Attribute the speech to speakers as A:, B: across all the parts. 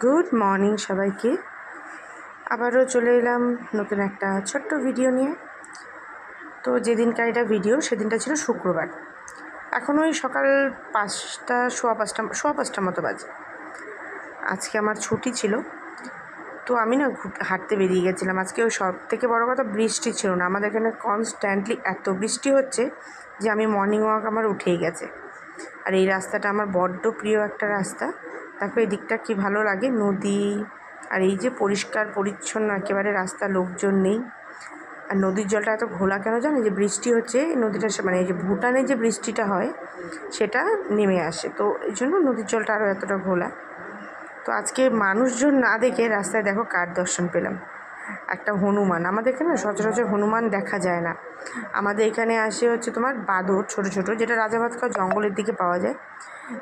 A: Good morning সবাইকে। আবারও চলে এলাম নতুন একটা ছোট্ট ভিডিও নিয়ে। তো যেদিনকার এটা ভিডিও সেদিনটা ছিল শুক্রবার। এখন ওই সকাল 5টা সোয়া পাঁচটা মতো বাজে। আজকে আমার ছুটি ছিল, তো আমি না হাঁটতে বেরিয়ে গেছিলাম। আজকে ওই সব থেকে বড় কথা বৃষ্টি ছিল না, আমাদের এখানে কনস্ট্যান্টলি এত বৃষ্টি হচ্ছে যে আমি মর্নিং ওয়াক আমার উঠেই গেছে। আর এই রাস্তাটা আমার বড্ড প্রিয় একটা রাস্তা। তারপর এই দিকটা কী ভালো লাগে, নদী আর এই যে পরিষ্কার পরিচ্ছন্ন একেবারে রাস্তা, লোকজন নেই। আর নদীর জলটা এত ঘোলা কেন জানো? যে বৃষ্টি হচ্ছে এই নদীটা, মানে এই যে ভুটানে যে বৃষ্টিটা হয় সেটা নেমে আসে, তো এই জন্য নদীর জলটা আরও এতটা ঘোলা। তো আজকে মানুষজন না দেখে রাস্তায় দেখো কার দর্শন পেলাম, একটা হনুমান। আমাদের এখানে সচরাচর হনুমান দেখা যায় না। আমাদের এখানে আসে হচ্ছে তোমার বাদর, ছোট ছোট, যেটা রাজাভাতখাওয়া জঙ্গলের দিকে পাওয়া যায়।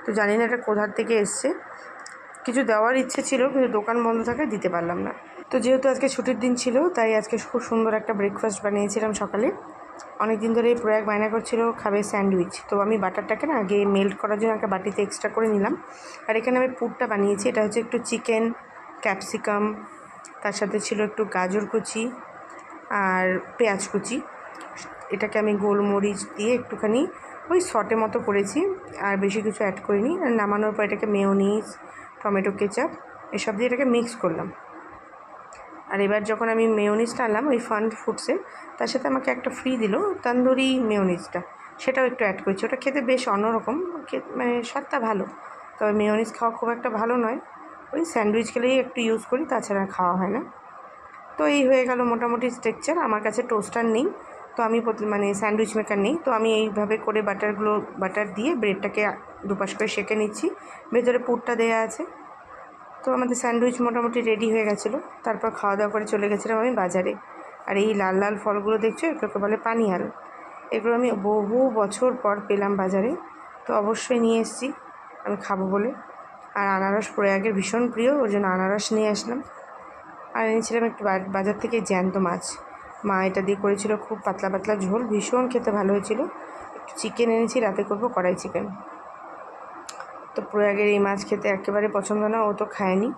A: তো জানি না এটা কোথার থেকে এসছে। কিছু দেওয়ার ইচ্ছে ছিল কিন্তু দোকান বন্ধ থাকায় দিতে পারলাম না। তো যেহেতু আজকে ছুটির দিন ছিল তাই আজকে খুব সুন্দর একটা ব্রেকফাস্ট বানিয়েছিলাম সকালে। অনেক দিন ধরে প্রয়াগ বায়না করছিল খাবে স্যান্ডউইচ, তো আমি বাটারটাকে না আগে মেল্ট করার জন্য একটা বাটিতে এক্সট্রা করে নিলাম। আর এখানে আমি পুরটা বানিয়েছি। এটা হচ্ছে একটু চিকেন, ক্যাপসিকাম, তার সাথে ছিল একটু গাজর কুচি আর পেঁয়াজ কুচি। এটাকে আমি গোলমরিচ দিয়ে একটুখানি ওই সটে মতো করেছি, আর বেশি কিছু অ্যাড করিনি। আর নামানোর পর এটাকে মেয়োনিজ, টমেটো কেচাপ এসব দিয়ে এটাকে মিক্স করলাম। আর এবার যখন আমি মেয়োনিজটা আনলাম ওই ফান ফুডসে, তার সাথে আমাকে একটা ফ্রি দিল তন্দুরি মেয়োনিজটা, সেটাও একটু অ্যাড করেছি। ওটা খেতে বেশ অন্যরকম, মানে স্বাদটা ভালো। তবে মেয়োনিজ খাওয়া খুব একটা ভালো নয়, ওই স্যান্ডউইচ খেলেই একটু ইউজ করি, তাছাড়া খাওয়া হয় না। তো এই হয়ে গেল মোটামুটি স্ট্রাকচার। আমার কাছে টোস্টার নেই, তো আমি মানে স্যান্ডউইচ মেকার নেই, তো আমি এইভাবে করে বাটার দিয়ে ব্রেডটাকে দুপাশ করে সেঁকে নিচ্ছি। ভেতরে পুরটা দেওয়া আছে। তো আমাদের স্যান্ডউইচ মোটামুটি রেডি হয়ে গেছিলো। তারপর খাওয়া দাওয়া করে চলে গেছিলাম আমি বাজারে। আর এই লাল লাল ফলগুলো দেখছো, এগুলোকে বলে পানিয়াল। এগুলো আমি বহু বছর পর পেলাম বাজারে, তো অবশ্যই নিয়ে এসেছি আমি খাবো বলে। আর আনারস প্রয়াগের ভীষণ প্রিয়, ওর জন্য আনারস নিয়ে আসলাম। আর এনেছিলাম একটু বাজার থেকে জ্যান্ত মাছ। মা এটা দিয়ে করেছিল খুব পাতলা পাতলা ঝোল, ভীষণ খেতে ভালো হয়েছিল। একটু চিকেন এনেছি, রাতে করবো কড়াই চিকেন। তো প্রয়াগের এই মাছ খেতে একেবারে পছন্দ না, ও তো খায়নি।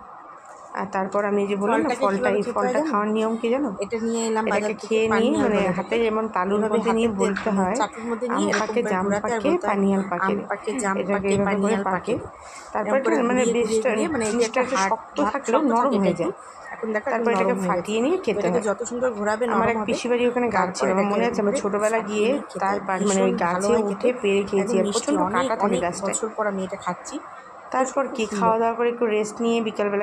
A: আর তারপর আমি যে বললাম না ফলটা, এই ফলটা খাওয়ার নিয়ম কি জানো?
B: এটা নিয়ে এলাম
A: এটাকে খেয়ে নিয়ে মানে হাতে যেমন তালুর মধ্যে নিয়ে বলতে হয় আম পাকে, জাম পাকে, পানিয়াল পাকে, এটাকে এইভাবে করে পাকে। তারপর মানে বেশটা জিনিসটা একটু শক্ত থাকলেও নরম হয়ে যায়।
B: এখন দেখো
A: তারপর এটাকে ফাটিয়ে নিয়ে খেতে হয়।
B: যত সুন্দর ঘোরাবে
A: আমার এক পিসি বাড়ি ওখানে গাছ ছিল, আমার মনে আছে আমি ছোটবেলা গিয়ে তার মানে ওই গাছে উঠে পেরে খেয়েছি। আর প্রচণ্ড কাটা থাকে গাছটা।
B: বছর পর আমি এটা খাচ্ছি।
A: তারপর কি খাওয়া দাওয়া করে একটু রেস্ট নিয়ে বিকালবেলা